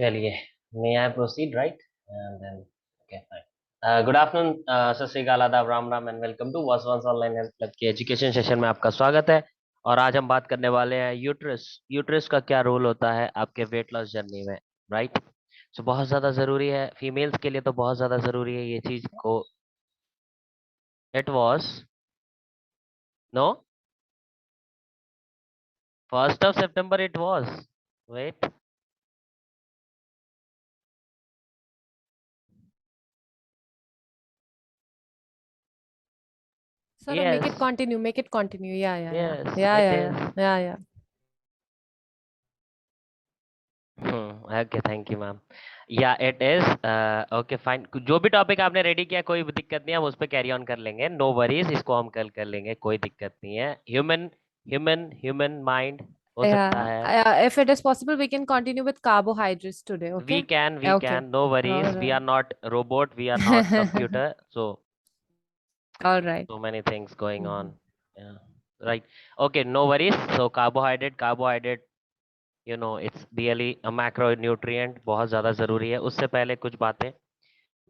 चलिए, may I proceed, right? And then, okay, fine. Good afternoon, Sat Sri Akal, adaab, Ram Ram and welcome to वॉस वंस online health club के education session में आपका स्वागत है। और आज हम बात करने वाले हैं यूट्रस। यूट्रस का क्या रोल होता है आपके वेट लॉस जर्नी में, राइट? सो बहुत ज्यादा जरूरी है, फीमेल्स के लिए तो बहुत ज्यादा जरूरी है ये चीज को। It was no, 1 September it was. Wait, Sir, make it yes continue. Make it continue. Yeah, yeah, yeah. Yes Yeah, it yeah, is. yeah. Yeah, yeah. Okay, thank you ma'am. या इट इज ओके फाइन। जो भी topic आपने ready किया कोई दिक्कत नहीं है, हम उस पर कैरी ऑन कर लेंगे, नो वरीज, इसको हम कल कर लेंगे, कोई दिक्कत नहीं है। ह्यूमन ह्यूमन ह्यूमन माइंड हो सकता Yeah. है। If it is possible, we can continue with carbohydrates today. We Okay? Can we Okay. Can, no All worries, we right. Are not robot, we are not computer, so All right. so many things going Mhm. on, yeah, right? Okay, no worries. So carbohydrate, you know, it's really a macronutrient, बहुत ज़्यादा ज़रूरी है। उससे पहले कुछ बातें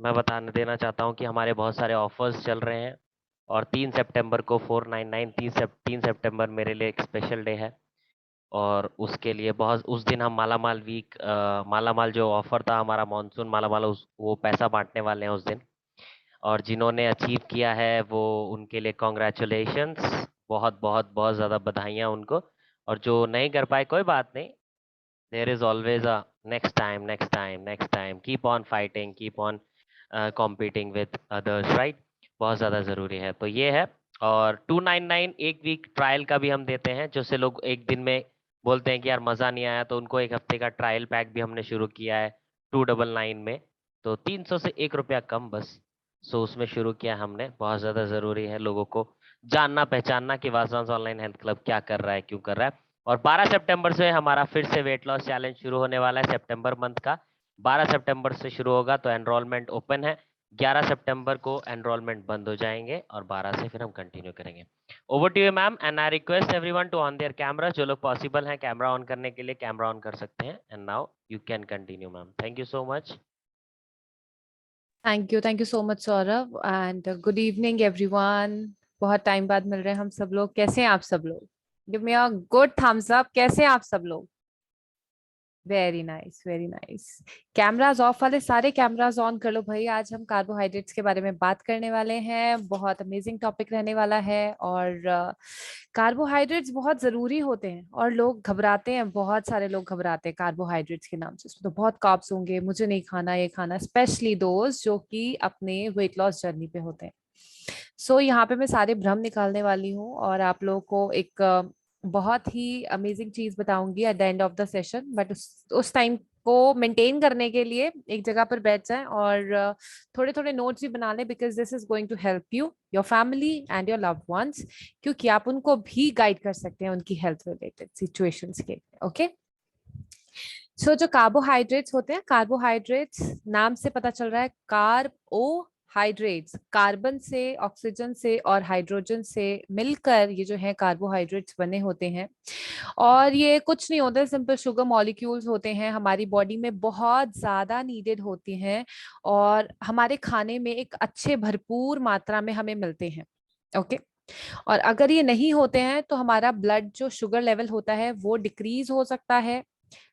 मैं बता देना चाहता हूँ कि हमारे बहुत सारे ऑफर्स चल रहे हैं। और 3 सितंबर को 499, 3 सितंबर मेरे लिए एक स्पेशल डे है। और उसके लिए बहुत, उस दिन हम मालामाल वीक, मालामाल जो ऑफर था हमारा मानसून मालामाल, उस वो पैसा बांटने वाले हैं उस दिन। और जिन्होंने अचीव किया है वो, उनके लिए कॉन्ग्रेचुलेशंस, बहुत बहुत बहुत ज़्यादा बधाइयाँ उनको। और जो नहीं कर पाए कोई बात नहीं, there is always a next time, next time, next time, keep on fighting, keep on competing with others, right? बहुत ज़्यादा ज़रूरी है, तो ये है। और 299 एक वीक ट्रायल का भी हम देते हैं, जो से लोग एक दिन में बोलते हैं कि यार मज़ा नहीं आया, तो उनको एक हफ्ते का ट्रायल पैक भी हमने शुरू किया है 299 में। तो 300 से 1 रुपया कम बस। सो उसमें शुरू किया हमने, बहुत ज़्यादा ज़रूरी है लोगों को जानना पहचानना कि वासवांस ऑनलाइन हेल्थ क्लब क्या कर रहा है, क्यों कर रहा है। और 12 सितंबर से हमारा फिर से वेट लॉस चैलेंज शुरू होने वाला है, सितंबर मंथ का। 12 सितंबर से शुरू होगा, तो एनरोलमेंट ओपन है। 11 सितंबर को एनरोलमेंट बंद हो जाएंगे और 12 से फिर हम कंटिन्यू करेंगे। Over to you ma'am, and I request everyone to on their camera. जो लोग पॉसिबल हैं कैमरा ऑन करने के लिए, कैमरा ऑन कर सकते हैं। And now you can continue ma'am, thank you so much. Thank you. Thank you so much, Saurav. And good evening, everyone. बहुत टाइम बाद मिल रहे हैं हम सब लोग। कैसे हैं आप सब लोग? Give me a good thumbs up. कैसे हैं आप सब लोग? Very nice, very nice. Cameras of वाले सारे कैमरास ऑन कर लो भाई। आज हम कार्बोहाइड्रेट्स के बारे में बात करने वाले हैं। बहुत अमेजिंग टॉपिक रहने वाला है। और कार्बोहाइड्रेट्स बहुत जरूरी होते हैं और लोग घबराते हैं, बहुत सारे लोग घबराते हैं कार्बोहाइड्रेट्स के नाम से। उसमें तो बहुत कार्ब्स होंगे, मुझे नहीं खाना ये खाना, स्पेशली दोस्त जो कि अपने वेट लॉस जर्नी पे होते हैं। यहाँ पे मैं सारे भ्रम निकालने वाली हूँ और आप लोगों को एक बहुत ही अमेजिंग चीज बताऊंगी at the end of the session. But उस टाइम को मेंटेन करने के लिए एक जगह पर बैठ जाएं और थोड़े थोड़े नोट्स भी बना लें, because this is going to help you, your family and your loved ones, क्योंकि आप उनको भी गाइड कर सकते हैं उनकी हेल्थ रिलेटेड सिचुएशंस के लिए। ओके। जो कार्बोहाइड्रेट्स होते हैं, कार्बोहाइड्रेट्स नाम से पता चल रहा है, कार्बोहाइड्रेट्स, कार्बन से, ऑक्सीजन से और हाइड्रोजन से मिलकर ये जो है कार्बोहाइड्रेट्स बने होते हैं। और ये कुछ नहीं होते, सिंपल शुगर मॉलिक्यूल्स होते हैं, हमारी बॉडी में बहुत ज्यादा नीडेड होती हैं और हमारे खाने में एक अच्छे भरपूर मात्रा में हमें मिलते हैं। ओके। और अगर ये नहीं होते हैं तो हमारा ब्लड जो शुगर लेवल होता है वो डिक्रीज हो सकता है,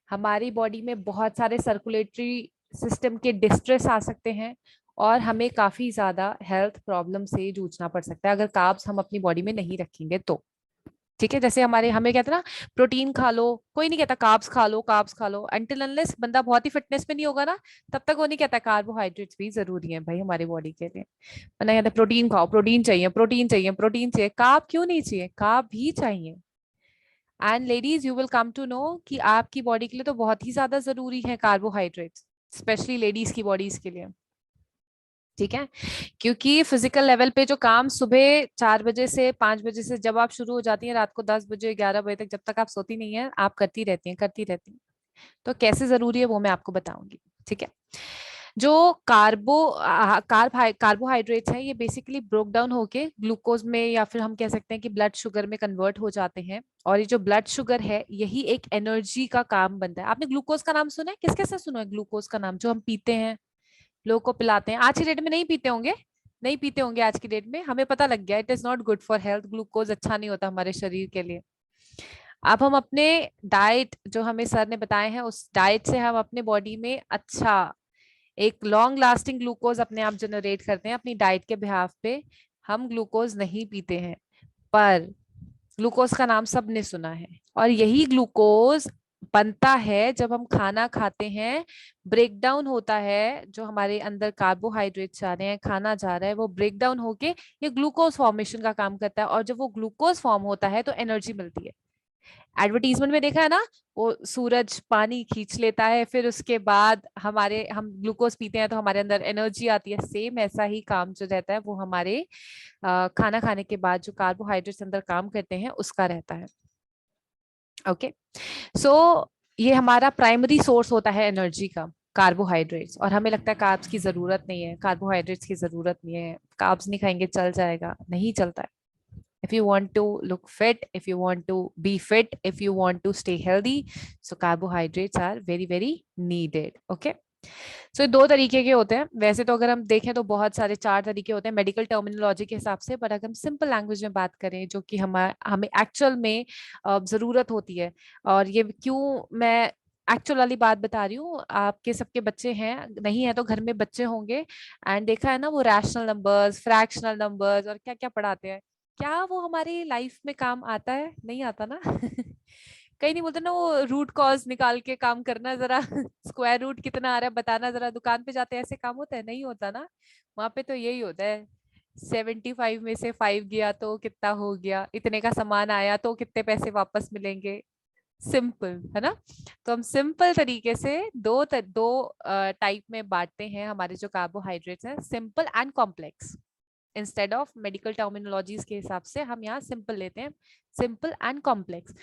हमारी बॉडी में बहुत सारे सर्कुलेटरी सिस्टम के डिस्ट्रेस आ सकते हैं और हमें काफी ज्यादा हेल्थ प्रॉब्लम से जूझना पड़ सकता है अगर कार्ब्स हम अपनी बॉडी में नहीं रखेंगे तो। ठीक है, जैसे हमारे हमें कहते हैं ना, प्रोटीन खा लो, कोई नहीं कहता कार्ब्स खा लो, कार्ब्स खा लो, अनटिल अनलेस बंदा बहुत ही फिटनेस में नहीं होगा ना, तब तक वो नहीं कहता कार्बोहाइड्रेट्स भी जरूरी है भाई हमारी बॉडी के लिए। वरना कहता प्रोटीन खाओ, प्रोटीन चाहिए, प्रोटीन चाहिए, प्रोटीन चाहिए। कार्ब क्यों नहीं चाहिए? कार्ब भी चाहिए। And ladies, you will come to know कि आपकी बॉडी के लिए तो बहुत ही ज्यादा जरूरी है कार्बोहाइड्रेट्स, स्पेशली लेडीज की बॉडीज के लिए। ठीक है, क्योंकि फिजिकल लेवल पे जो काम सुबह 4 बजे से 5 बजे से जब आप शुरू हो जाती हैं, रात को 10 बजे 11 बजे तक, जब तक आप सोती नहीं है, आप करती रहती हैं, करती रहती हैं। तो कैसे जरूरी है वो मैं आपको बताऊंगी। ठीक है। जो कार्बोहाइड्रेट्स हैं, ये बेसिकली ब्रोक डाउन होके ग्लूकोज में या फिर हम कह सकते हैं कि ब्लड शुगर में कन्वर्ट हो जाते हैं। और ये जो ब्लड शुगर है यही एक एनर्जी का काम बनता है। आपने ग्लूकोज का नाम सुना है? किस किस से सुना है ग्लूकोज का नाम, जो हम पीते हैं, लोगों को पिलाते हैं? आज की डेट में नहीं पीते होंगे, नहीं पीते होंगे आज की डेट में, हमें पता लग गया it is not good for health, glucose अच्छा नहीं होता हमारे शरीर के लिए। अब हम अपने डाइट, जो हमें सर ने बताए हैं, उस डाइट से हम अपने बॉडी में अच्छा एक लॉन्ग लास्टिंग ग्लूकोज अपने आप जनरेट करते हैं अपनी डाइट के बिहाफ पे। हम ग्लूकोज नहीं पीते हैं, पर ग्लूकोज का नाम सबने सुना है। और यही ग्लूकोज बनता है जब हम खाना खाते हैं, ब्रेक डाउन होता है, जो हमारे अंदर कार्बोहाइड्रेट जा रहे हैं, खाना जा रहा है, वो ब्रेक डाउन होके ये ग्लूकोज फॉर्मेशन का काम करता है। और जब वो ग्लूकोज फॉर्म होता है तो एनर्जी मिलती है। एडवर्टीजमेंट में देखा है ना, वो सूरज पानी खींच लेता है, फिर उसके बाद हम ग्लूकोज पीते हैं तो हमारे अंदर एनर्जी आती है। सेम ऐसा ही काम जो रहता है वो हमारे खाना खाने के बाद जो कार्बोहाइड्रेट्स अंदर काम करते हैं उसका रहता है। ओके, सो ये हमारा प्राइमरी सोर्स होता है एनर्जी का, कार्बोहाइड्रेट्स। और हमें लगता है कार्ब्स की जरूरत नहीं है, कार्बोहाइड्रेट्स की जरूरत नहीं है, कार्ब्स नहीं खाएंगे चल जाएगा, नहीं चलता है। If you want to look fit, if you want to be fit, if you want to stay healthy, so carbohydrates are very very needed. Okay, so ये दो तरीके के होते हैं। वैसे तो अगर हम देखें तो बहुत सारे, चार तरीके होते हैं मेडिकल टर्मिनोलॉजी के हिसाब से, पर अगर हम सिंपल लैंग्वेज में बात करें, जो कि हमें एक्चुअल में जरूरत होती है। और ये क्यों मैं एक्चुअल वाली बात बता रही हूँ, आपके सबके बच्चे हैं, नहीं है तो घर में बच्चे होंगे, एंड देखा है ना वो रैशनल नंबर्स, फ्रैक्शनल नंबर्स और क्या क्या पढ़ाते हैं। क्या वो हमारी लाइफ में काम आता है? नहीं आता ना। कहीं नहीं बोलते ना वो रूट कॉज निकाल के काम करना जरा, स्क्वायर रूट कितना आ रहा है बताना जरा। दुकान पे जाते ऐसे काम होता है? नहीं होता ना। वहां पे तो यही होता है, 75 में से 5 गया तो कितना हो गया, इतने का सामान आया तो कितने पैसे वापस मिलेंगे। सिंपल है ना। तो हम सिंपल तरीके से दो टाइप में बांटते हैं हमारे जो कार्बोहाइड्रेट्स हैं, simple and complex. Instead of medical terminologies के हिसाब से हम यहाँ सिंपल लेते हैं, सिंपल एंड कॉम्प्लेक्स।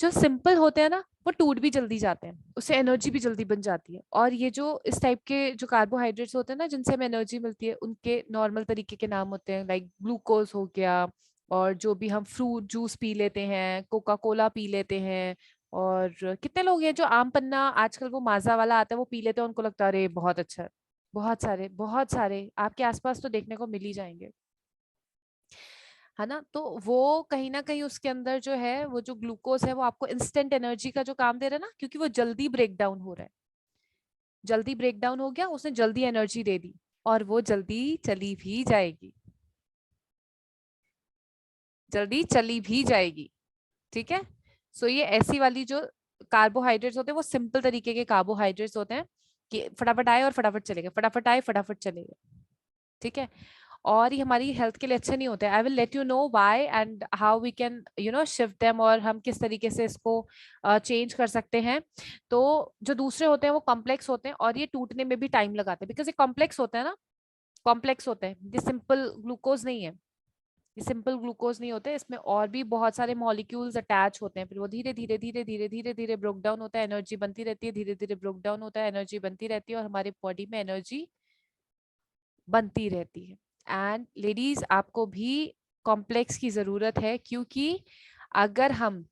जो सिंपल होते हैं ना वो टूट भी जल्दी जाते हैं, उससे एनर्जी भी जल्दी बन जाती है। और ये जो इस टाइप के जो कार्बोहाइड्रेट्स होते हैं ना जिनसे हमें एनर्जी मिलती है, उनके नॉर्मल तरीके के नाम होते हैं, लाइक ग्लूकोज हो गया, और जो भी हम फ्रूट जूस पी लेते हैं, कोका कोला पी लेते हैं। और कितने लोग हैं जो आम पन्ना आजकल वो माजा वाला आता है वो पी लेते हैं, उनको लगता है अरे बहुत अच्छा है। बहुत सारे आपके आसपास तो देखने को मिल ही जाएंगे, है ना। तो वो कहीं ना कहीं उसके अंदर जो है वो जो ग्लूकोज है वो आपको इंस्टेंट एनर्जी का जो काम दे रहा है ना, क्योंकि वो जल्दी ब्रेक डाउन हो रहा है, जल्दी ब्रेक डाउन हो गया, उसने जल्दी एनर्जी दे दी, और वो जल्दी चली भी जाएगी, जल्दी चली भी जाएगी। ठीक है। सो ये ऐसी वाली जो कार्बोहाइड्रेट्स होते हैं वो सिंपल तरीके के कार्बोहाइड्रेट्स होते हैं कि फटाफट आए और फटाफट चले गए, फटाफट आए फटाफट चले गए। ठीक है। और ये हमारी हेल्थ के लिए अच्छे नहीं होते। I will let you know why and how we can shift them, और हम किस तरीके से इसको चेंज कर सकते हैं। तो जो दूसरे होते हैं वो कॉम्प्लेक्स होते हैं, और ये टूटने में भी टाइम लगाते हैं, बिकॉज ये कॉम्प्लेक्स होते हैं ना, कॉम्प्लेक्स होते हैं, ये सिंपल ग्लूकोज नहीं है। ये सिंपल ग्लूकोज नहीं होते, इसमें और भी बहुत सारे मॉलिक्यूल्स अटैच होते हैं, फिर वो धीरे धीरे धीरे धीरे धीरे धीरे ब्रोक डाउन होता है, एनर्जी बनती रहती है, धीरे धीरे ब्रोक डाउन होता है, एनर्जी बनती रहती है, और हमारी बॉडी में एनर्जी बनती रहती है। एंड लेडीज, आपको भी कॉम्प्लेक्स की जरूरत है, क्योंकि अगर हम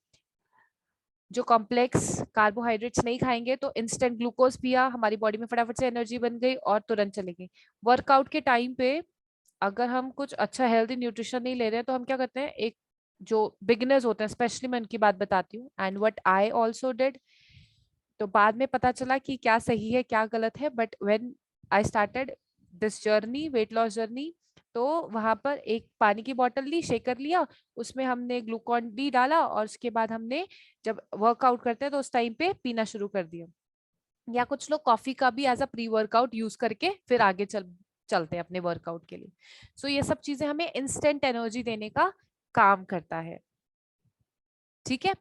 जो कॉम्प्लेक्स कार्बोहाइड्रेट्स नहीं खाएंगे तो इंस्टेंट ग्लूकोज पिया, हमारी बॉडी में फटाफट से एनर्जी बन गई और तुरंत चले गई। वर्कआउट के टाइम पे अगर हम कुछ अच्छा हेल्दी न्यूट्रिशन नहीं ले रहे हैं तो हम क्या करते हैं, एक जो बिगिनर्स होते हैं, स्पेशली मैं उनकी बात बताती हूँ, and what I also did. तो बाद में पता चला कि क्या सही है क्या गलत है, but when I started this journey, weight loss journey, तो वहां पर एक पानी की बोतल ली, शेकर लिया, उसमें हमने ग्लूकॉन डी डाला, और उसके बाद हमने जब वर्कआउट करते हैं तो उस टाइम पे पीना शुरू कर दिया। या कुछ लोग कॉफी का भी as a pre workout use करके फिर आगे चलते हैं अपने वर्कआउट के लिए। सो ये सब चीजें हमें इंस्टेंट एनर्जी देने का काम करता है। ठीक है।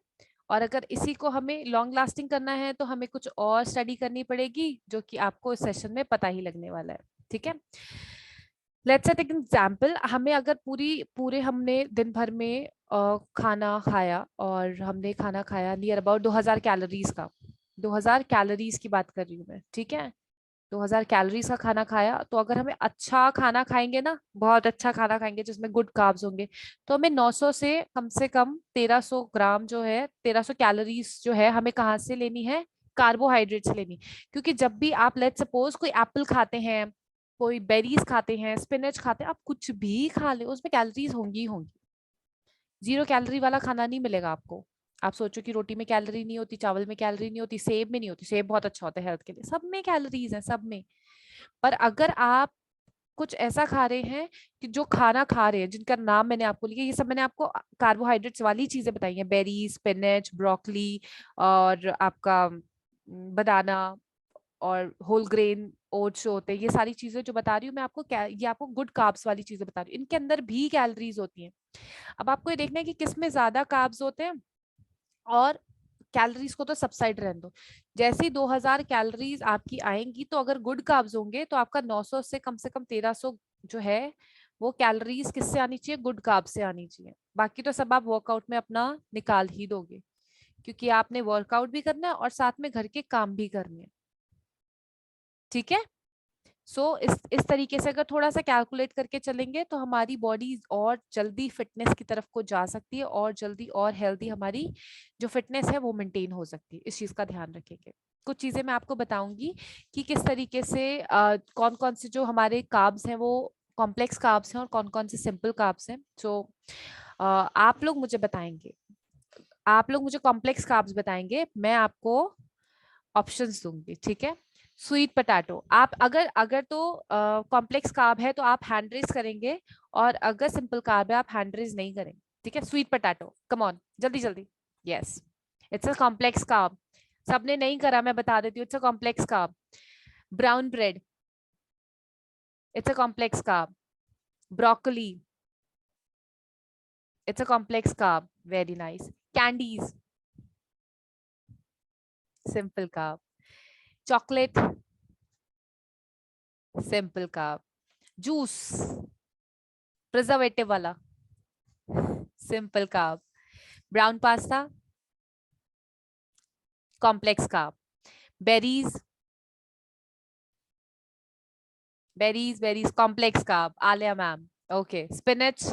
और अगर इसी को हमें लॉन्ग लास्टिंग करना है तो हमें कुछ और स्टडी करनी पड़ेगी, जो कि आपको इस सेशन में पता ही लगने वाला है। ठीक है। लेट्स टेक एग्जांपल, हमें अगर पूरे हमने दिन भर में खाना खाया, और हमने खाना खाया नियर अबाउट 2000 कैलोरीज का, 2000 कैलोरीज की बात कर रही हूँ मैं। ठीक है। 2000 कैलोरीज का खाना खाया, तो अगर हमें अच्छा खाना खाएंगे ना, बहुत अच्छा खाना खाएंगे जिसमें गुड कार्ब्स होंगे, तो हमें 900 से कम 1300 ग्राम जो है, 1300 कैलोरीज जो है हमें कहाँ से लेनी है, कार्बोहाइड्रेट से लेनी। क्योंकि जब भी आप लेट सपोज कोई एप्पल खाते हैं, कोई बेरीज खाते हैं, स्पिनच खाते हैं, आप कुछ भी खा ले उसमें कैलोरीज होंगी ही होंगी। जीरो कैलोरी वाला खाना नहीं मिलेगा आपको। आप सोचो कि रोटी में कैलोरी नहीं होती, चावल में कैलोरी नहीं होती, सेब में नहीं होती, सेब बहुत अच्छा होता है हेल्थ के लिए, सब में कैलोरीज है, सब में। पर अगर आप कुछ ऐसा खा रहे हैं कि जो खाना खा रहे हैं जिनका नाम मैंने आपको लिया, ये सब मैंने आपको कार्बोहाइड्रेट्स वाली चीजें बताई हैं, बेरीज, स्पिनच, ब्रोकली, और आपका बनाना, और होल ग्रेन ओट्स जो होते हैं, ये सारी चीजें जो बता रही हूँ मैं आपको, ये आपको गुड कार्ब्स वाली चीजें बता रही हूँ, इनके अंदर भी कैलोरीज होती हैं। अब आपको ये देखना है कि किस में ज्यादा कार्ब्स होते हैं, और कैलोरीज को तो सबसाइड रहने दो। जैसे ही 2000 कैलोरीज आपकी आएंगी, तो अगर गुड कार्ब्स होंगे तो आपका 900 से कम 1300 जो है वो कैलोरीज किससे आनी चाहिए, गुड कार्ब से आनी चाहिए। बाकी तो सब आप वर्कआउट में अपना निकाल ही दोगे, क्योंकि आपने वर्कआउट भी करना है और साथ में घर के काम भी करने हैं। ठीक है। इस तरीके से अगर थोड़ा सा कैलकुलेट करके चलेंगे तो हमारी बॉडी और जल्दी फिटनेस की तरफ को जा सकती है, और जल्दी और हेल्दी हमारी जो फिटनेस है वो मेंटेन हो सकती है। इस चीज का ध्यान रखेंगे। कुछ चीजें मैं आपको बताऊंगी कि किस तरीके से कौन कौन से जो हमारे कार्ब्स हैं वो कॉम्प्लेक्स कार्ब्स हैं और कौन कौन से सिंपल कार्ब्स हैं। आप लोग मुझे बताएंगे, आप लोग मुझे कॉम्प्लेक्स कार्ब्स बताएंगे, मैं आपको ऑप्शंस दूंगी। ठीक है। स्वीट पोटैटो, आप अगर अगर तो कॉम्प्लेक्स कार्ब है तो आप हैंड रेज करेंगे, और अगर सिंपल कार्ब है आप हैंड रेज नहीं करेंगे। ठीक है। स्वीट पोटैटो, कम ऑन, जल्दी जल्दी। Yes, it's a complex carb. सबने नहीं करा, मैं बता देती हूँ, it's a complex carb. Brown bread, it's a complex carb. Broccoli, it's a complex carb. Very nice. Candies, simple carb. Chocolate, simple carb. Juice, preservative वाला, simple carb. Brown pasta, complex carb. Berries, berries complex carb, Alia ma'am. Okay. Spinach,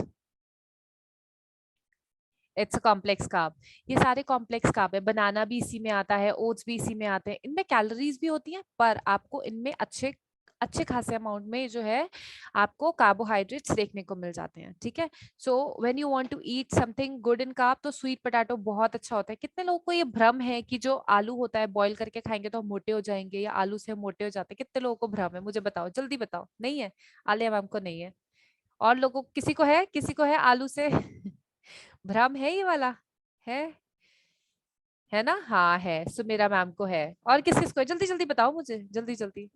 it's a complex carb. ये सारे complex carb है, बनाना भी इसी में आता है, oats भी इसी में आते हैं, इनमें कैलोरीज भी होती हैं, पर आपको इनमें अच्छे अच्छे खासे अमाउंट में जो है आपको कार्बोहाइड्रेट्स देखने को मिल जाते हैं। ठीक है। So when you want to eat something good in carb, तो स्वीट पोटैटो बहुत अच्छा होता है। कितने लोगों को ये भ्रम है कि जो आलू होता है बॉईल करके खाएंगे तो हम मोटे हो जाएंगे, या आलू से हम मोटे हो जाते हैं? कितने लोगों को भ्रम है, मुझे बताओ, जल्दी बताओ। नहीं है? आलिया मैम को नहीं है, और लोगों, किसी को है, किसी को है आलू से भ्रम है ये वाला? है ना? हाँ है, सुमेरा मैम को है। और किस किस को है, जल्दी जल्दी बताओ मुझे, जल्दी जल्दी।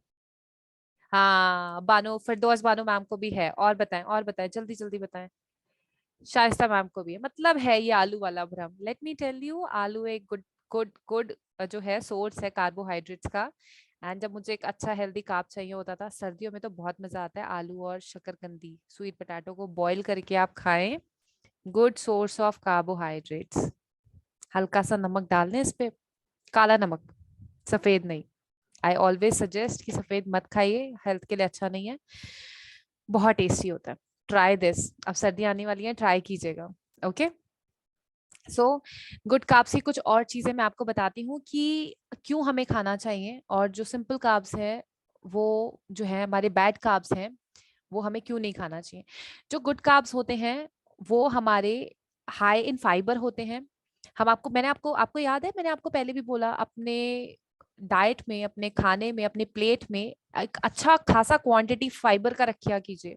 हाँ, बानो, फिरदौस बानो मैम को भी है। और बताएं, और बताएं, जल्दी जल्दी बताएं। शाइस्ता मैम को भी है। मतलब है ये आलू वाला भ्रम। लेट मी टेल यू, आलू एक गुड गुड गुड जो है सोर्स है कार्बोहाइड्रेट्स का। एंड जब मुझे एक अच्छा हेल्दी कार्ब चाहिए होता था सर्दियों में, तो बहुत मजा आता है आलू और शकरकंदी, स्वीट पोटैटो को बॉईल करके आप खाएं। Good source of carbohydrates. हल्का सा नमक डाल दें इस पे, काला नमक, सफेद नहीं। आई ऑलवेज सजेस्ट कि सफेद मत खाइए, हेल्थ के लिए अच्छा नहीं है। बहुत टेस्टी होता है। ट्राई दिस, अब सर्दी आने वाली है, ट्राई कीजिएगा। ओके। सो गुड कार्ब्स की कुछ और चीजें मैं आपको बताती हूँ कि क्यों हमें खाना चाहिए, और जो सिंपल कार्ब्स है वो जो है हमारे बैड कार्ब्स हैं, वो हमें क्यों नहीं खाना चाहिए। जो गुड कार्ब्स होते हैं वो हमारे हाई इन फाइबर होते हैं। हम आपको, मैंने आपको आपको याद है, मैंने आपको पहले भी बोला, अपने डाइट में, अपने खाने में, अपने प्लेट में एक अच्छा खासा क्वांटिटी फाइबर का रखा कीजिए।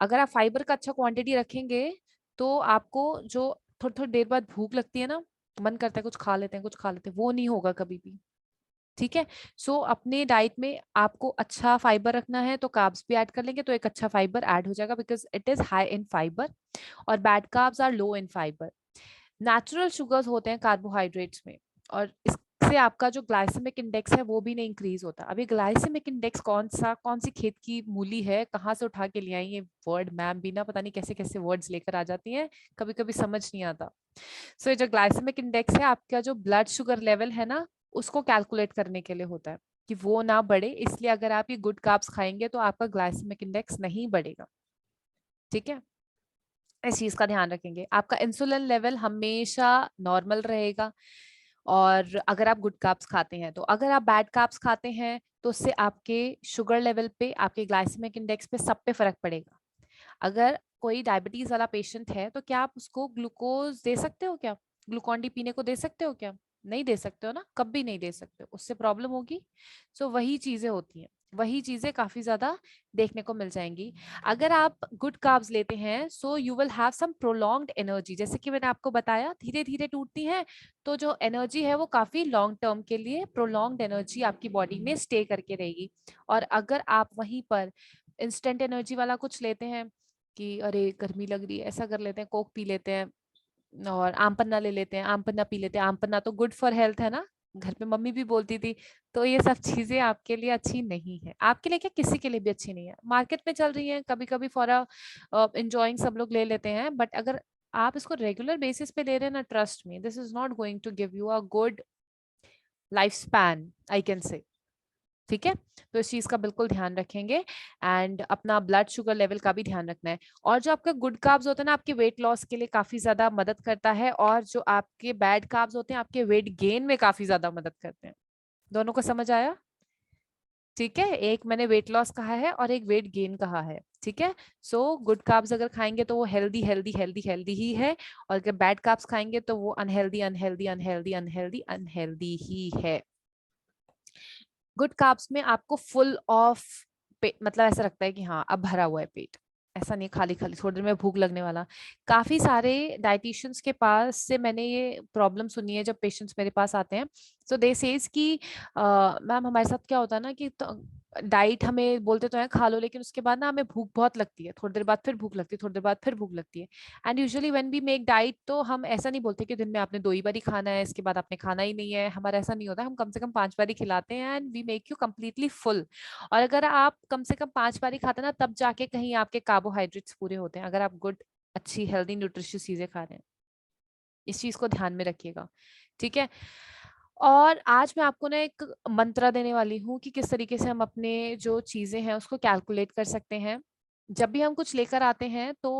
अगर आप फाइबर का अच्छा क्वांटिटी रखेंगे तो आपको जो थोड़ी थोड़ी देर बाद भूख लगती है ना, मन करता है कुछ खा लेते हैं, कुछ खा लेते हैं, वो नहीं होगा कभी भी। ठीक है। अपने डाइट में आपको अच्छा फाइबर रखना है, तो कार्ब्स भी ऐड कर लेंगे तो एक अच्छा फाइबर ऐड हो जाएगा, because it is high in fibre. और bad carbs are low in fibre. Natural sugars होते हैं कार्बोहाइड्रेट्स में, और इससे आपका जो ग्लाइसेमिक इंडेक्स है वो भी नहीं इंक्रीज होता। अभी ग्लाइसेमिक इंडेक्स कौन सी खेत की मूली है, कहाँ से उठा के ले आई, ये वर्ड मैम भी ना पता नहीं कैसे कैसे वर्ड्स लेकर आ जाती हैं, कभी कभी समझ नहीं आता। ये जो ग्लाइसेमिक इंडेक्स है आपका, जो ब्लड शुगर लेवल है ना, उसको कैलकुलेट करने के लिए होता है। कि वो ना बढ़े, इसलिए अगर आप ये गुड कार्ब्स खाएंगे तो आपका ग्लाइसेमिक इंडेक्स नहीं बढ़ेगा। ठीक है, इस चीज का ध्यान रखेंगे। आपका इंसुलिन लेवल हमेशा नॉर्मल रहेगा। और अगर आप गुड कार्ब्स खाते हैं, तो अगर आप बैड कार्ब्स खाते हैं तो उससे आपके शुगर लेवल पे, आपके ग्लाइसेमिक इंडेक्स पे, सब पे फर्क पड़ेगा। अगर कोई डायबिटीज वाला पेशेंट है तो क्या आप उसको ग्लूकोज दे सकते हो क्या? ग्लूकॉन डी पीने को दे सकते हो क्या? नहीं दे सकते हो ना, कभी नहीं दे सकते हो, उससे प्रॉब्लम होगी। सो वही चीजें होती हैं, वही चीजें काफी ज्यादा देखने को मिल जाएंगी। अगर आप गुड कार्ब्स लेते हैं so you will have some prolonged energy, जैसे कि मैंने आपको बताया धीरे धीरे टूटती है, तो जो एनर्जी है वो काफी लॉन्ग टर्म के लिए प्रोलॉन्ग्ड एनर्जी आपकी बॉडी में स्टे करके रहेगी। और अगर आप वहीं पर इंस्टेंट एनर्जी वाला कुछ लेते हैं कि अरे गर्मी लग रही है, ऐसा कर लेते हैं, कोक पी लेते हैं और आम पन्ना ले लेते हैं, आम पन्ना पी लेते हैं, आम पन्ना तो गुड फॉर हेल्थ है ना, घर पे मम्मी भी बोलती थी। तो ये सब चीजें आपके लिए अच्छी नहीं है, आपके लिए क्या, किसी के लिए भी अच्छी नहीं है। मार्केट में चल रही है, कभी कभी फॉर एंजॉइंग सब लोग ले लेते हैं, बट अगर आप इसको रेगुलर बेसिस पे ले रहे हैं ना, trust me this is not going to give you a good life span, I can say. ठीक है, तो इस चीज का बिल्कुल ध्यान रखेंगे। एंड अपना ब्लड शुगर लेवल का भी ध्यान रखना है। और जो आपका गुड कार्ब्स होता है ना, आपके वेट लॉस के लिए काफी ज्यादा मदद करता है, और जो आपके बैड कार्ब्स होते हैं आपके वेट गेन में काफी ज्यादा मदद करते हैं। दोनों को समझ आया? ठीक है, एक मैंने वेट लॉस कहा है और एक वेट गेन कहा है। ठीक है, सो गुड कार्ब्स अगर खाएंगे तो वो हेल्दी हेल्दी हेल्दी हेल्दी ही है, और अगर बैड कार्ब्स खाएंगे तो वो unhealthy unhealthy unhealthy unhealthy unhealthy ही है। गुड कार्ब्स में आपको फुल ऑफ मतलब ऐसा लगता है कि हाँ अब भरा हुआ है पेट, ऐसा नहीं खाली खाली थोड़ी देर में भूख लगने वाला। काफी सारे डाइटिशियंस के पास से मैंने ये प्रॉब्लम सुनी है, जब पेशेंट्स मेरे पास आते हैं तो दे सेज कि मैम हमारे साथ क्या होता है ना कि तो, डाइट हमें बोलते तो हैं खा लो, लेकिन उसके बाद ना हमें भूख बहुत लगती है, थोड़ी देर बाद फिर भूख लगती है, थोड़ी देर बाद फिर भूख लगती है। And usually when we make diet तो हम ऐसा नहीं बोलते कि दिन में आपने 2 ही बार ही खाना है, इसके बाद आपने खाना ही नहीं है, हमारा ऐसा नहीं होता, हम कम से कम 5 बार ही खिलाते हैं and we make you completely full. और अगर आप कम से कम 5 बार ही खाते हैं ना, तब जाके कहीं आपके कार्बोहाइड्रेट्स पूरे होते हैं, अगर आप गुड अच्छी हेल्दी न्यूट्रिशियस चीजें खा रहे हैं। इस चीज को ध्यान में रखिएगा। ठीक है, और आज मैं आपको ना एक मंत्र देने वाली हूँ कि किस तरीके से हम अपने जो चीजें हैं उसको कैलकुलेट कर सकते हैं। जब भी हम कुछ लेकर आते हैं तो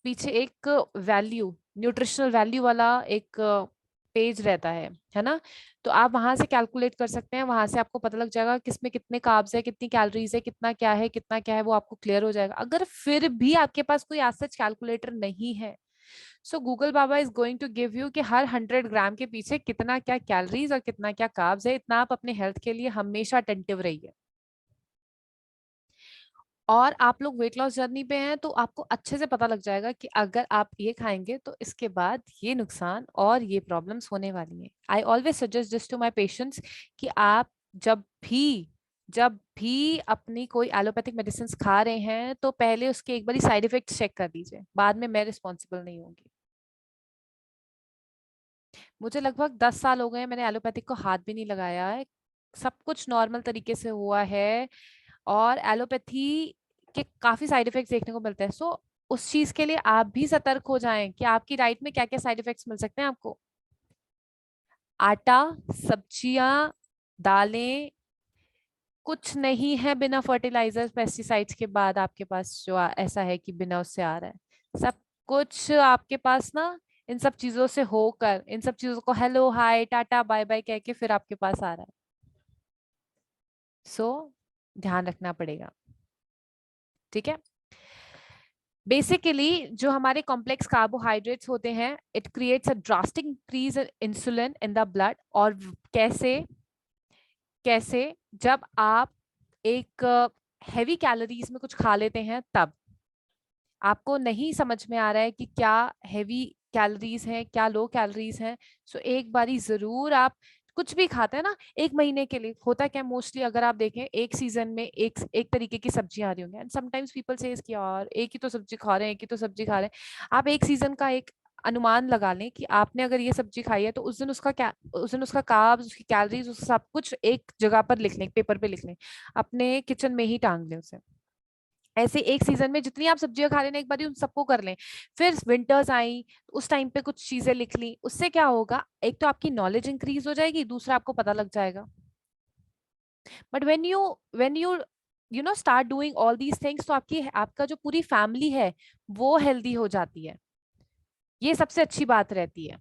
पीछे एक वैल्यू, न्यूट्रिशनल वैल्यू वाला एक पेज रहता है ना। तो आप वहां से कैलकुलेट कर सकते हैं, वहां से आपको पता लग जाएगा किसमें कितने कार्ब्स है, कितनी कैलोरीज है, कितना क्या है कितना क्या है, वो आपको क्लियर हो जाएगा। अगर फिर भी आपके पास कोई ऐसा कैलकुलेटर नहीं है, सो गूगल बाबा is going to give you कि हर 100 ग्राम के पीछे कितना क्या कैलोरीज और कितना क्या कार्ब्स है। इतना आप अपने हेल्थ के लिए हमेशा अटेंटिव रहिए। और आप लोग वेट लॉस जर्नी पे हैं तो आपको अच्छे से पता लग जाएगा कि अगर आप ये खाएंगे तो इसके बाद ये नुकसान और ये प्रॉब्लम्स होने वाली हैं। I always suggest this to my patients कि आप जब भी अपनी कोई एलोपैथिक मेडिसिन खा रहे हैं तो पहले उसके एक बार साइड इफेक्ट चेक कर लीजिए, बाद में मैं रिस्पॉन्सिबल नहीं होंगी। मुझे लगभग 10 साल हो गए हैं, मैंने एलोपैथिक को हाथ भी नहीं लगाया है, सब कुछ नॉर्मल तरीके से हुआ है। और एलोपैथी के काफी साइड इफेक्ट्स देखने को मिलते हैं। सो उस चीज के लिए आप भी सतर्क हो जाएं कि आपकी डाइट में क्या क्या साइड इफेक्ट्स मिल सकते हैं आपको। आटा, सब्जियां, दालें, कुछ नहीं है बिना फर्टिलाइजर पेस्टिसाइड्स के बाद आपके पास जो ऐसा है कि बिना उससे आ रहा है। सब कुछ आपके पास ना इन सब चीजों से होकर, इन सब चीजों को hello hi tata bye bye कह के फिर आपके पास आ रहा है। सो ध्यान रखना पड़ेगा। ठीक है, बेसिकली जो हमारे कॉम्प्लेक्स कार्बोहाइड्रेट्स होते हैं, it creates a drastic increase insulin in the blood. और कैसे कैसे, जब आप एक हैवी कैलोरीज में कुछ खा लेते हैं तब आपको नहीं समझ में आ रहा है कि क्या हैवी कैलोरीज है क्या लो कैलोरीज है। सो एक बारी जरूर आप कुछ भी खाते हैं ना, 1 महीने के लिए होता क्या मोस्टली, अगर आप देखें एक सीजन में एक एक तरीके की सब्जी आ रही होंगी, एंड समटाइम्स पीपल सेज कि यार एक ही तो सब्जी खा रहे हैं, एक ही तो सब्जी खा रहे हैं। आप एक सीजन का एक अनुमान लगा लें कि आपने अगर ये सब्जी खाई है तो उस दिन उसका क्या, उस दिन उसका कार्ब्स, उसकी कैलोरीज, उसका सब कुछ एक जगह पर लिख लें, पेपर पे लिख लें, अपने किचन में ही टांग लें उसे। ऐसे एक सीजन में जितनी आप सब्जियां खा रहे हैं एक बार उन सबको कर लें। फिर विंटर्स आई, उस टाइम पे कुछ चीजें लिख ली, उससे क्या होगा, एक तो आपकी नॉलेज इंक्रीज हो जाएगी, दूसरा आपको पता लग जाएगा। But when you know start doing all these things, तो आपका जो पूरी फैमिली है वो हेल्दी हो जाती है। ये सबसे अच्छी बात रहती है,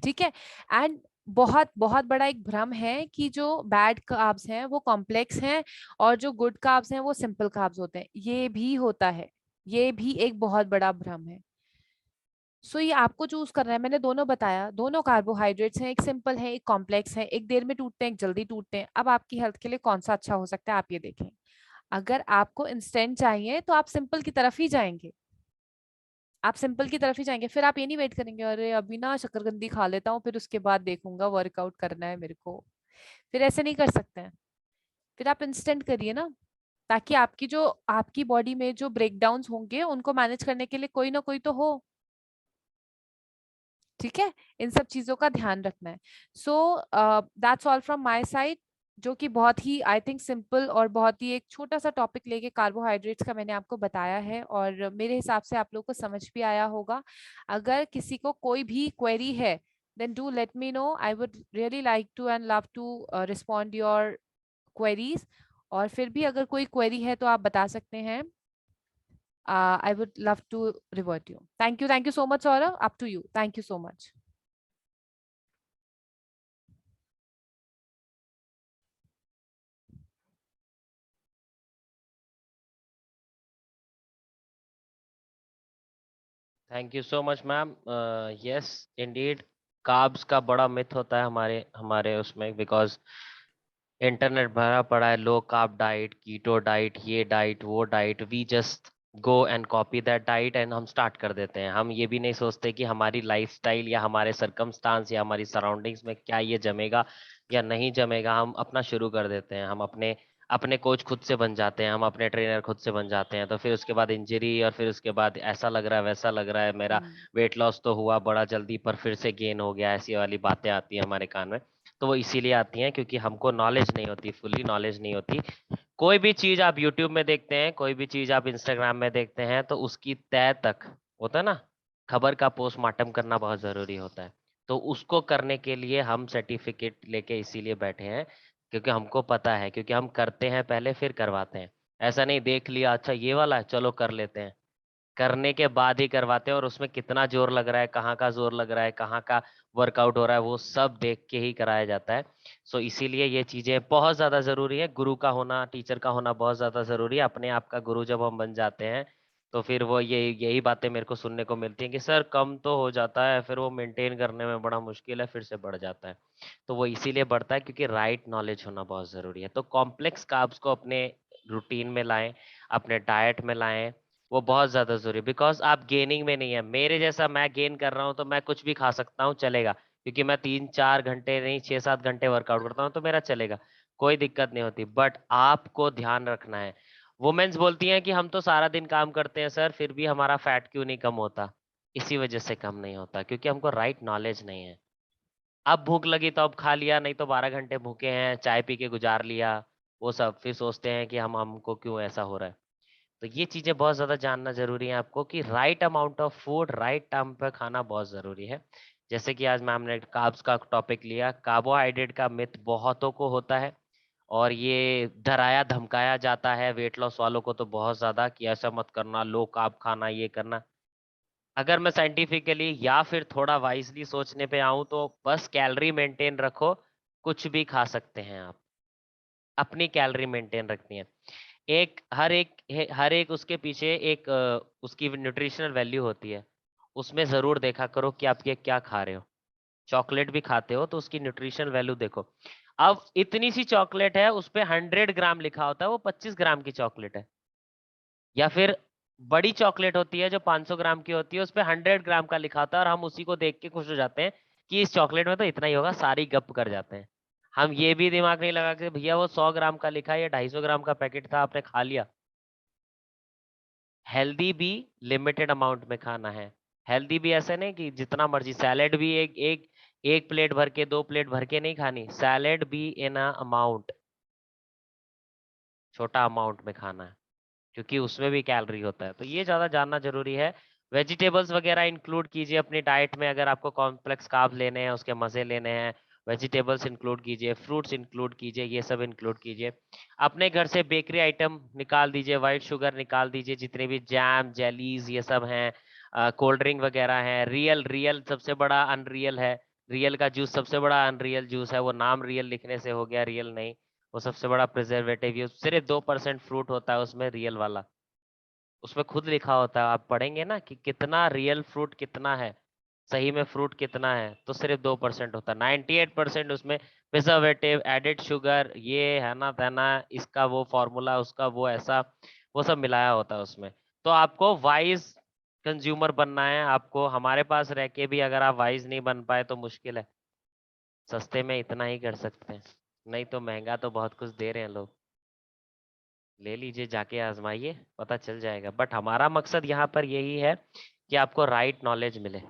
ठीक है। एंड बहुत बहुत बड़ा एक भ्रम है कि जो बैड कार्ब्स हैं वो कॉम्प्लेक्स हैं और जो गुड कार्ब्स हैं वो सिंपल कार्ब्स होते हैं। ये भी होता है, ये भी एक बहुत बड़ा भ्रम है। सो ये आपको चूज करना है। मैंने दोनों बताया, दोनों कार्बोहाइड्रेट्स हैं, एक सिंपल है एक कॉम्प्लेक्स है, एक देर में टूटते हैं एक जल्दी टूटते हैं। अब आपकी हेल्थ के लिए कौन सा अच्छा हो सकता है आप ये देखें। अगर आपको इंस्टेंट चाहिए तो आप सिंपल की तरफ ही जाएंगे, आप सिंपल की तरफ ही जाएंगे। फिर आप ये नहीं वेट करेंगे अरे अभी ना शकरकंदी खा लेता हूँ फिर उसके बाद देखूंगा वर्कआउट करना है मेरे को, फिर ऐसे नहीं कर सकते हैं। फिर आप इंस्टेंट करिए ना, ताकि आपकी बॉडी में जो ब्रेकडाउन्स होंगे उनको मैनेज करने के लिए कोई ना कोई तो हो, ठीक है। इन सब चीजों का ध्यान रखना है। So that's all from my side, जो कि बहुत ही आई थिंक सिंपल और बहुत ही एक छोटा सा टॉपिक लेके कार्बोहाइड्रेट्स का मैंने आपको बताया है, और मेरे हिसाब से आप लोग को समझ भी आया होगा। अगर किसी को कोई भी क्वेरी है then do let me know, I would really like to and love to respond your queries. और फिर भी अगर कोई क्वेरी है तो आप बता सकते हैं। I would love to revert you. Thank you so much, Saurav. Up to you. Thank you so much. Thank you so much ma'am. Yes Indeed, carbs का बड़ा मिथ होता है हमारे हमारे उसमें, बिकॉज इंटरनेट भरा पड़ा है low carb diet, keto diet, ये डाइट वो diet. We just go and copy that diet and हम स्टार्ट कर देते हैं। हम ये भी नहीं सोचते कि हमारी लाइफस्टाइल या हमारे सरकमस्टांस या हमारी सराउंडिंग्स में क्या ये जमेगा या नहीं जमेगा। हम अपना शुरू कर देते हैं, हम अपने अपने कोच खुद से बन जाते हैं, हम अपने ट्रेनर खुद से बन जाते हैं। तो फिर उसके बाद इंजरी, और फिर उसके बाद ऐसा लग रहा है वैसा लग रहा है, मेरा Hmm. वेट लॉस तो हुआ बड़ा जल्दी पर फिर से गेन हो गया, ऐसी वाली बातें आती है हमारे कान में। तो वो इसीलिए आती हैं क्योंकि हमको नॉलेज नहीं होती, फुल्ली नॉलेज नहीं होती। कोई भी चीज आप यूट्यूब में देखते हैं, कोई भी चीज आप इंस्टाग्राम में देखते हैं, तो उसकी तय तक होता है ना, खबर का पोस्टमार्टम करना बहुत जरूरी होता है। तो उसको करने के लिए हम सर्टिफिकेट लेके इसीलिए बैठे हैं, क्योंकि हमको पता है, क्योंकि हम करते हैं पहले फिर करवाते हैं। ऐसा नहीं देख लिया अच्छा ये वाला है चलो कर लेते हैं, करने के बाद ही करवाते हैं। और उसमें कितना जोर लग रहा है, कहाँ का जोर लग रहा है, कहाँ का वर्कआउट हो रहा है, वो सब देख के ही कराया जाता है। सो इसीलिए ये चीजें बहुत ज्यादा जरूरी है। गुरु का होना, टीचर का होना बहुत ज्यादा जरूरी है। अपने आप का गुरु जब हम बन जाते हैं तो फिर वो ये यही बातें मेरे को सुनने को मिलती हैं कि सर कम तो हो जाता है, फिर वो मेंटेन करने में बड़ा मुश्किल है, फिर से बढ़ जाता है। तो वो इसीलिए बढ़ता है क्योंकि राइट नॉलेज होना बहुत जरूरी है। तो कॉम्प्लेक्स कार्ब्स को अपने रूटीन में लाएं, अपने डाइट में लाएं। वो बहुत ज्यादा जरूरी है, बिकॉज आप गेनिंग में नहीं है। मेरे जैसा मैं गेन कर रहा हूँ तो मैं कुछ भी खा सकता हूँ, चलेगा, क्योंकि मैं 3-4 घंटे नहीं 6-7 घंटे वर्कआउट करता हूँ तो मेरा चलेगा, कोई दिक्कत नहीं होती। बट आपको ध्यान रखना है। वुमेन्स बोलती हैं कि हम तो सारा दिन काम करते हैं सर फिर भी हमारा फैट क्यों नहीं कम होता। इसी वजह से कम नहीं होता क्योंकि हमको राइट नॉलेज नहीं है। अब भूख लगी तो अब खा लिया, नहीं तो 12 घंटे भूखे हैं चाय पी के गुजार लिया, वो सब फिर सोचते हैं कि हम हमको क्यों ऐसा हो रहा है। तो ये चीजें बहुत ज्यादा जानना जरूरी है आपको कि right amount of food right time पे खाना बहुत जरूरी है। जैसे कि आज मैम ने कार्ब्स का टॉपिक लिया, कार्बोहाइड्रेट का मिथ बहुतों को होता है और ये डराया धमकाया जाता है वेट लॉस वालों को तो बहुत ज्यादा, कि ऐसा मत करना, लो कार्ब खाना, ये करना। अगर मैं साइंटिफिकली या फिर थोड़ा वाइजली सोचने पे आऊं तो बस कैलोरी मेंटेन रखो, कुछ भी खा सकते हैं आप। अपनी कैलोरी मेंटेन रखनी है। एक हर एक उसके पीछे एक उसकी न्यूट्रिशनल वैल्यू होती है। उसमें जरूर देखा करो कि आप ये क्या खा रहे हो। चॉकलेट भी खाते हो तो उसकी न्यूट्रिशनल वैल्यू देखो। अब इतनी सी चॉकलेट है उस पे 100 ग्राम लिखा होता है, वो 25 ग्राम की चॉकलेट है। या फिर बड़ी चॉकलेट होती है जो 500 ग्राम की होती है, उस पे 100 ग्राम का लिखा होता है और हम उसी को देख के खुश हो जाते हैं कि इस चॉकलेट में तो इतना ही होगा, सारी गप कर जाते हैं। हम ये भी दिमाग नहीं लगा कि भैया वो 100 ग्राम का लिखा है या 250 ग्राम का पैकेट था आपने खा लिया। हेल्दी भी लिमिटेड अमाउंट में खाना है। हेल्दी भी ऐसे नहीं कि जितना मर्जी, सैलेड भी एक एक एक प्लेट भर के 2 प्लेट भर के नहीं खानी, सैलेड भी इन अ अमाउंट, छोटा अमाउंट में खाना है, क्योंकि उसमें भी कैलोरी होता है। तो ये ज्यादा जानना जरूरी है। वेजिटेबल्स वगैरह इंक्लूड कीजिए अपनी डाइट में, अगर आपको कॉम्प्लेक्स कार्ब लेने हैं, उसके मजे लेने हैं। वेजिटेबल्स इंक्लूड कीजिए, फ्रूट्स इंक्लूड कीजिए, ये सब इंक्लूड कीजिए। अपने घर से बेकरी आइटम निकाल दीजिए, व्हाइट शुगर निकाल दीजिए, जितने भी जैम जेलीज ये सब हैं, कोल्ड ड्रिंक वगैरह है। रियल रियल सबसे बड़ा अनरियल है। रियल का जूस सबसे बड़ा अनरियल जूस है, वो नाम रियल लिखने से हो गया रियल नहीं। वो सबसे बड़ा प्रिजर्वेटिव यूज, सिर्फ 2% फ्रूट होता है उसमें रियल वाला। उसमें खुद लिखा होता है, आप पढ़ेंगे ना कि कितना रियल फ्रूट कितना है, सही में फ्रूट कितना है, तो सिर्फ 2% होता है। 98% उसमें प्रिजर्वेटिव, एडेड शुगर, ये है ना तेना, इसका वो फॉर्मूला, उसका वो ऐसा, वो सब मिलाया होता है उसमें। तो आपको वाइज कंज्यूमर बनना है। आपको हमारे पास रह के भी अगर आप वाइज नहीं बन पाए तो मुश्किल है। सस्ते में इतना ही कर सकते हैं, नहीं तो महंगा तो बहुत कुछ दे रहे हैं लोग। ले लीजिए, जाके आजमाइए, पता चल जाएगा। बट हमारा मकसद यहाँ पर यही है कि आपको राइट नॉलेज मिले।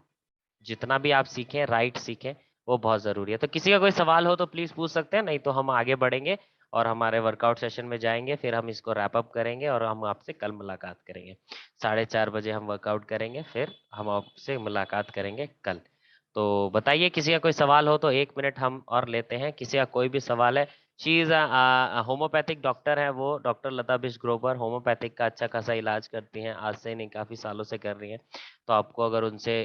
जितना भी आप सीखें राइट सीखें, वो बहुत जरूरी है। तो किसी का कोई सवाल हो तो प्लीज पूछ सकते हैं, नहीं तो हम आगे बढ़ेंगे और हमारे वर्कआउट सेशन में जाएंगे। फिर हम इसको रैप अप करेंगे और हम आपसे कल मुलाकात करेंगे। 4:30 बजे हम वर्कआउट करेंगे, फिर हम आपसे मुलाकात करेंगे कल। तो बताइए, किसी का कोई सवाल हो तो 1 मिनट हम और लेते हैं। किसी का कोई भी सवाल है? शी इज होम्योपैथिक डॉक्टर है वो, डॉक्टर लता बिश ग्रोवर। होम्योपैथिक का अच्छा खासा इलाज करती हैं, आज से नहीं काफी सालों से कर रही हैं। तो आपको अगर उनसे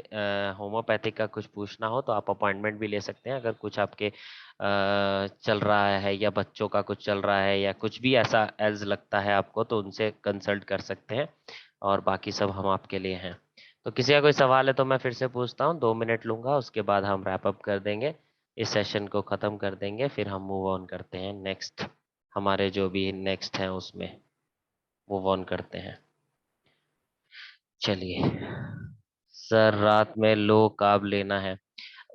होम्योपैथिक का कुछ पूछना हो तो आप अपॉइंटमेंट भी ले सकते हैं। अगर कुछ आपके चल रहा है, या बच्चों का कुछ चल रहा है, या कुछ भी ऐसा एल्स लगता है आपको, तो उनसे कंसल्ट कर सकते हैं। और बाकी सब हम आपके लिए हैं। तो किसी का कोई सवाल है तो मैं फिर से पूछता हूँ, 2 मिनट लूंगा, उसके बाद हम रैप अप कर देंगे, इस सेशन को ख़त्म कर देंगे। फिर हम मूव ऑन करते हैं नेक्स्ट, हमारे जो भी नेक्स्ट हैं उसमें मूव ऑन करते हैं। चलिए सर, रात में लो कार्ब लेना है।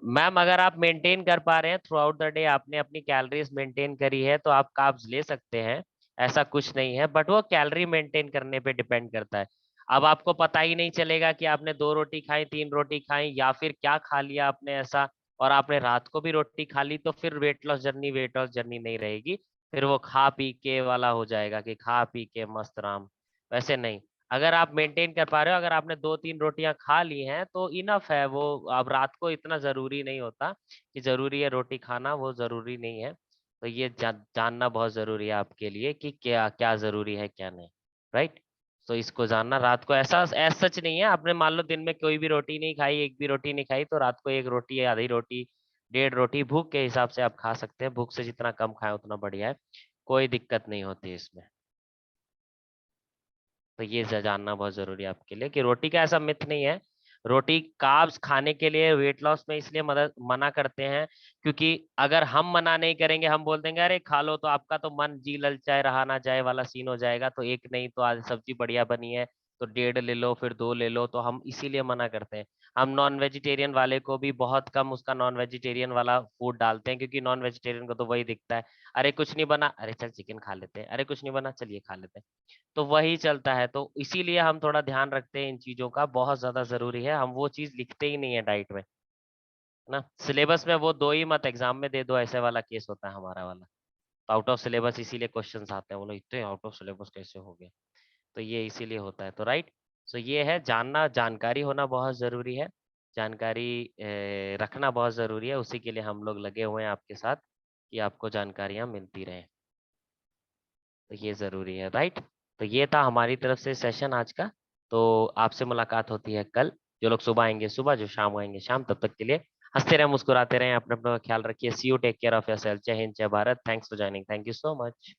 मैम अगर आप मेंटेन कर पा रहे हैं थ्रू आउट द डे, आपने अपनी कैलोरीज मेंटेन करी है, तो आप कार्ब्स ले सकते हैं, ऐसा कुछ नहीं है। बट वो कैलोरी मेंटेन करने पे डिपेंड करता है। अब आपको पता ही नहीं चलेगा कि आपने 2 रोटी खाई, 3 रोटी खाई, या फिर क्या खा लिया आपने ऐसा, और आपने रात को भी रोटी खा ली, तो फिर वेट लॉस जर्नी नहीं रहेगी। फिर वो खा पी के वाला हो जाएगा कि खा पी के मस्त राम। वैसे नहीं, अगर आप मेंटेन कर पा रहे हो, अगर आपने 2-3 रोटियां खा ली हैं तो इनफ है वो। अब रात को इतना जरूरी नहीं होता कि जरूरी है रोटी खाना, वो जरूरी नहीं है। तो ये जानना बहुत जरूरी है आपके लिए कि क्या क्या जरूरी है क्या नहीं। राइट। तो इसको जानना, रात को ऐसा ऐसा सच नहीं है, आपने मान लो दिन में कोई भी रोटी नहीं खाई, एक भी रोटी नहीं खाई, तो रात को 1 रोटी या आधी रोटी, 1.5 रोटी, भूख के हिसाब से आप खा सकते हैं। भूख से जितना कम खाए उतना बढ़िया है, कोई दिक्कत नहीं होती इसमें। तो ये जानना बहुत जरूरी है आपके लिए कि रोटी का ऐसा मिथ नहीं है। रोटी कार्ब्स खाने के लिए वेट लॉस में इसलिए मदद मना करते हैं, क्योंकि अगर हम मना नहीं करेंगे, हम बोल देंगे अरे खा लो, तो आपका तो मन जी ललचाए रहा ना जाए वाला सीन हो जाएगा। तो एक नहीं तो आज सब्जी बढ़िया बनी है तो 1.5 ले लो, फिर 2 ले लो, तो हम इसीलिए मना करते हैं। हम नॉन वेजिटेरियन वाले को भी बहुत कम उसका नॉन वेजिटेरियन वाला फूड डालते हैं, क्योंकि नॉन वेजिटेरियन को तो वही दिखता है, अरे कुछ नहीं बना, अरे चल चिकन खा लेते हैं, अरे कुछ नहीं बना, चलिए खा लेते हैं। तो वही चलता है। तो इसीलिए हम थोड़ा ध्यान रखते हैं इन चीजों का, बहुत ज्यादा जरूरी है। हम वो चीज लिखते ही नहीं है डाइट में, है ना। सिलेबस में वो दो ही मत, एग्जाम में दे दो, ऐसे वाला केस होता है हमारा वाला। तो आउट ऑफ सिलेबस इसीलिए क्वेश्चंस आते हैं, बोलो इतने आउट ऑफ सिलेबस कैसे हो गए। तो ये इसीलिए होता है। तो राइट, सो ये है जानना, जानकारी होना बहुत जरूरी है। जानकारी रखना बहुत जरूरी है, उसी के लिए हम लोग लगे हुए हैं आपके साथ, कि आपको जानकारियां मिलती रहें। तो ये जरूरी है। राइट। तो ये था हमारी तरफ से सेशन आज का। तो आपसे मुलाकात होती है कल। जो लोग सुबह आएंगे सुबह, जो शाम आएंगे शाम, तब तक के लिए हंसते रहे, मुस्कुराते रहें, अपने अपना ख्याल रखिए। See you, take care of yourself. जय हिंद, जय Bharat. Thanks for joining, thank you so much.